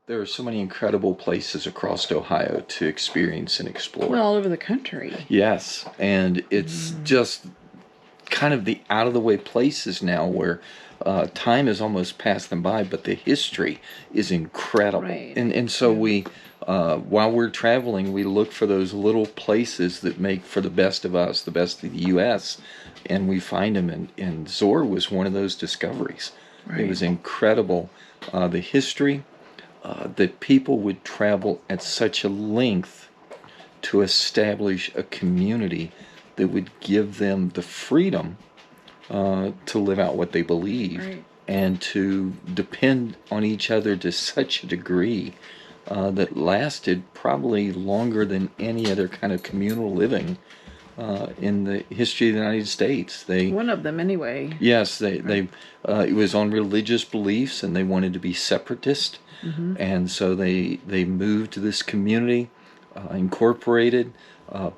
There are so many incredible places across Ohio to experience and explore. Well, all over the country. Yes, and it's just kind of the out-of-the-way places now where time has almost passed them by, but the history is incredible. Right. And so we, while we're traveling, we look for those little places that make for the best of us, the best of the U.S., and we find them, and Zoar was one of those discoveries. Right. It was incredible, the history, that people would travel at such a length to establish a community that would give them the freedom to live out what they believe, Right. and to depend on each other to such a degree that lasted probably longer than any other kind of communal living in the history of the United States. One of them, anyway. Yes, it was on religious beliefs, and they wanted to be separatist, and so they moved to this community, incorporated,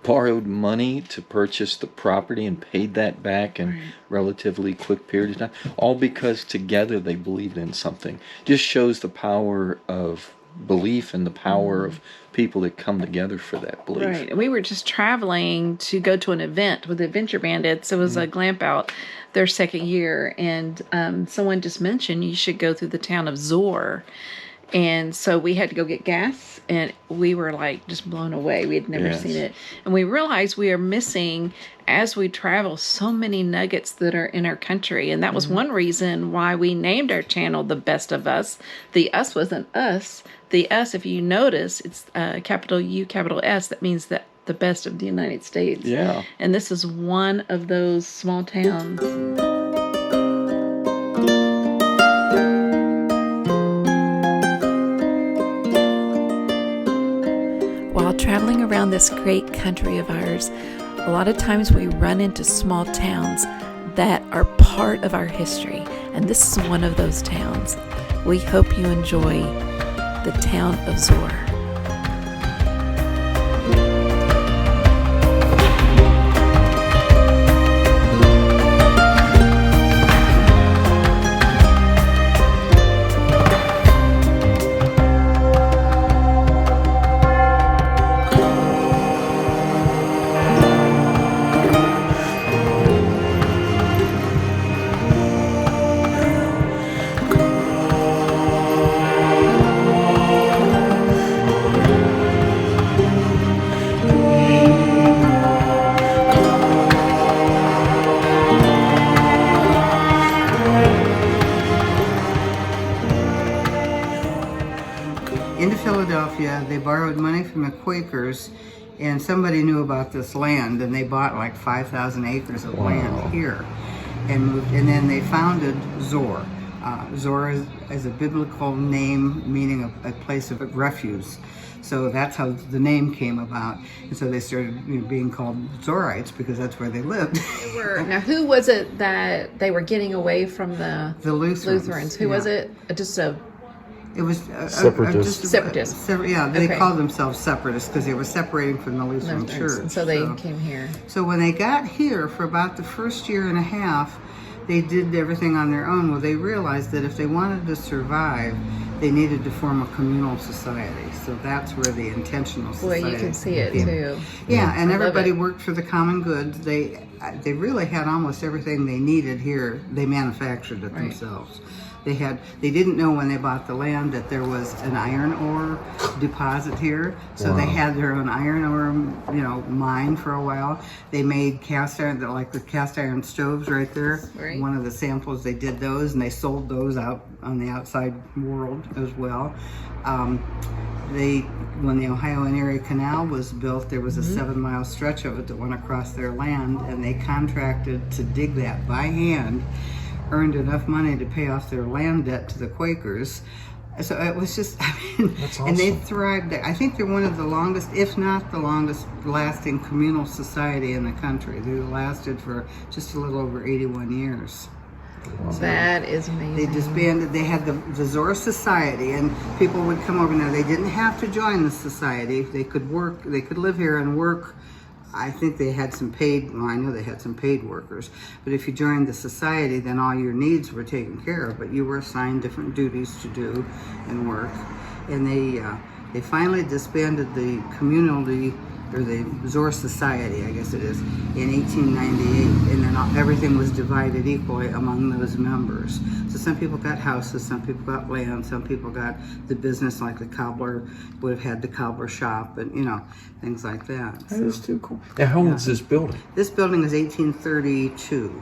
borrowed money to purchase the property, and paid that back in relatively quick period of time, all because together they believed in something. Just shows the power of belief and the power of people that come together for that belief. Right. And we were just traveling to go to an event with the Adventure Bandits. It was a glamp out their second year, and someone just mentioned you should go through the town of Zoar. And so we had to go get gas, and we were like just blown away. We had never seen it. And we realized we are missing, as we travel, so many nuggets that are in our country. And that was one reason why we named our channel The Best of Us. The us wasn't us. The us, if you notice, it's capital U, capital S. That means that the best of the United States. Yeah. And this is one of those small towns. While traveling around this great country of ours, a lot of times we run into small towns that are part of our history, and this is one of those towns. We hope you enjoy the town of Zoar. Into Philadelphia, they borrowed money from the Quakers, and somebody knew about this land, and they bought like 5,000 acres of land here, and moved. And then they founded Zoar. Zoar is a biblical name meaning a place of refuge. So that's how the name came about. And so they started being called Zoarites because that's where they lived. Now, who was it that they were getting away from the Lutherans? Who was it? It was Separatists. Separatists. Yeah, they called themselves separatists because they were separating from the Lutheran Church. And so they came here. So when they got here, for about the first year and a half, they did everything on their own. Well, they realized that if they wanted to survive, they needed to form a communal society. So that's where the intentional society. Boy, you can see it too. Yeah, and everybody worked for the common good. They really had almost everything they needed here. They manufactured it themselves. They didn't know when they bought the land that there was an iron ore deposit here, so they had their own iron ore, mine for a while. They made cast iron, like the cast iron stoves right there. Right. One of the samples, they did those, and they sold those out on the outside world as well. When the Ohio and Erie Canal was built, there was a 7-mile stretch of it that went across their land, and they contracted to dig that by hand. Earned enough money to pay off their land debt to the Quakers. So it was just, That's awesome. And they thrived. I think they're one of the longest, if not the longest lasting communal society in the country. They lasted for just a little over 81 years. Wow. That is amazing. They disbanded. They had the Zoar Society, and people would come over. Now, they didn't have to join the society. They could work, they could live here and work. I think they had some paid, I know they had some paid workers, but if you joined the society, then all your needs were taken care of, but you were assigned different duties to do and work. and they finally disbanded the community, or the Zoar Society, I guess it is, in 1898, and then everything was divided equally among those members. So some people got houses, some people got land, some people got the business, like the cobbler would have had the cobbler shop, and things like that. That is too cool. Now, how old is this building? This building is 1832.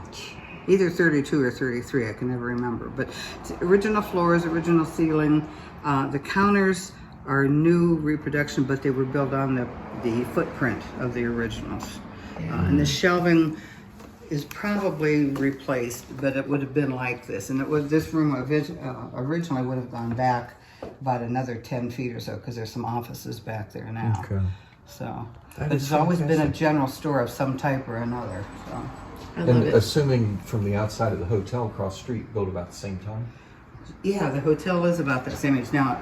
Either 32 or 33, I can never remember. But it's original floors, original ceiling. The counters are new reproduction, but they were built on the footprint of the originals. And the shelving is probably replaced, but it would have been like this. And this room originally would have gone back about another 10 feet or so, because there's some offices back there now. Okay. So, but it's always been a general store of some type or another. So. And assuming from the outside of the hotel across the street, built about the same time? Yeah, the hotel is about that same age. Now,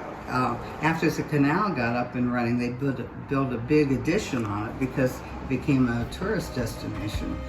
after the canal got up and running, they built a big addition on it because it became a tourist destination.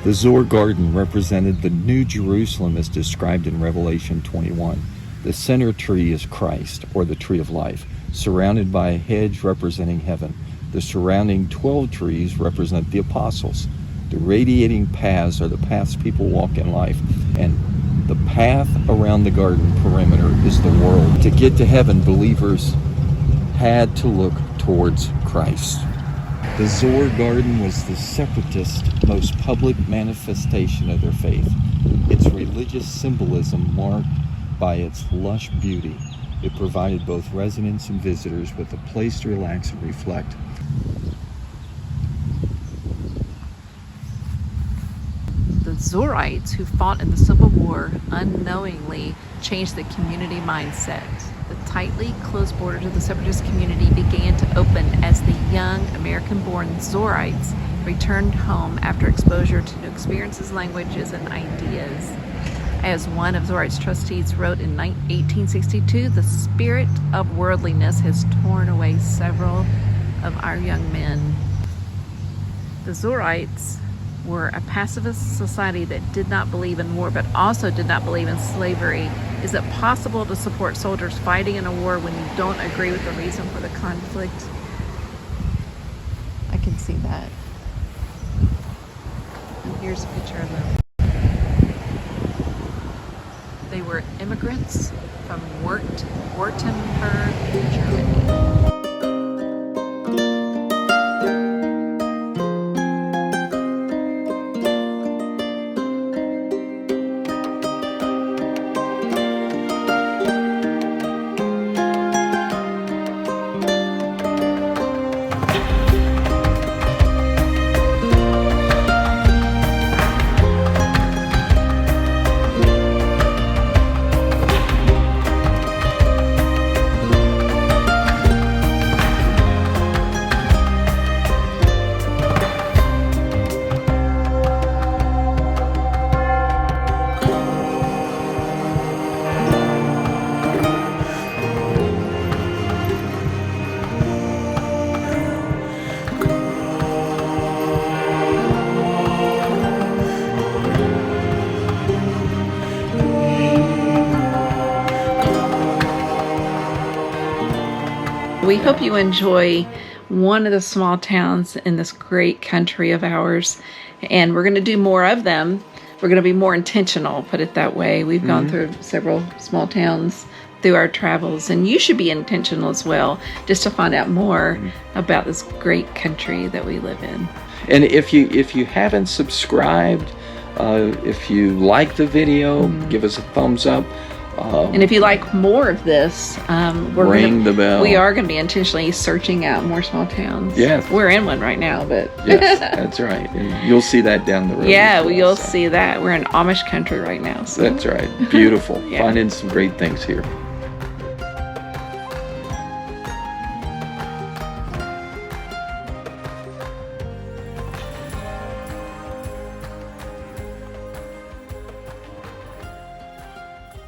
The Zoar garden represented the New Jerusalem as described in Revelation 21. The center tree is Christ, or the tree of life, surrounded by a hedge representing heaven. The surrounding 12 trees represent the apostles. The radiating paths are the paths people walk in life, and the path around the garden perimeter is the world. To get to heaven, believers had to look towards Christ. The Zoar garden was the separatist, most public manifestation of their faith. Its religious symbolism marked by its lush beauty. It provided both residents and visitors with a place to relax and reflect. The Zoarites, who fought in the Civil War, unknowingly changed the community mindset. The tightly closed borders of the separatist community began to open as the young American-born Zoarites returned home after exposure to new experiences, languages, and ideas. As one of Zoarites' trustees wrote in 1862, the spirit of worldliness has torn away several of our young men. The Zoarites were a pacifist society that did not believe in war, but also did not believe in slavery. Is it possible to support soldiers fighting in a war when you don't agree with the reason for the conflict? I can see that. And here's a picture of them. They were immigrants from Württemberg, Germany. We hope you enjoy one of the small towns in this great country of ours. And we're going to do more of them. We're going to be more intentional, put it that way. We've gone through several small towns through our travels, and you should be intentional as well, just to find out more about this great country that we live in. And if you haven't subscribed, if you like the video, give us a thumbs up. And if you like more of this, Ring the bell. We are going to be intentionally searching out more small towns. Yes. We're in one right now, but Yes, that's right. And you'll see that down the road. yeah, as well, you'll so. see that. We're in Amish country right now. So. That's right. Beautiful. Yeah. Finding some great things here.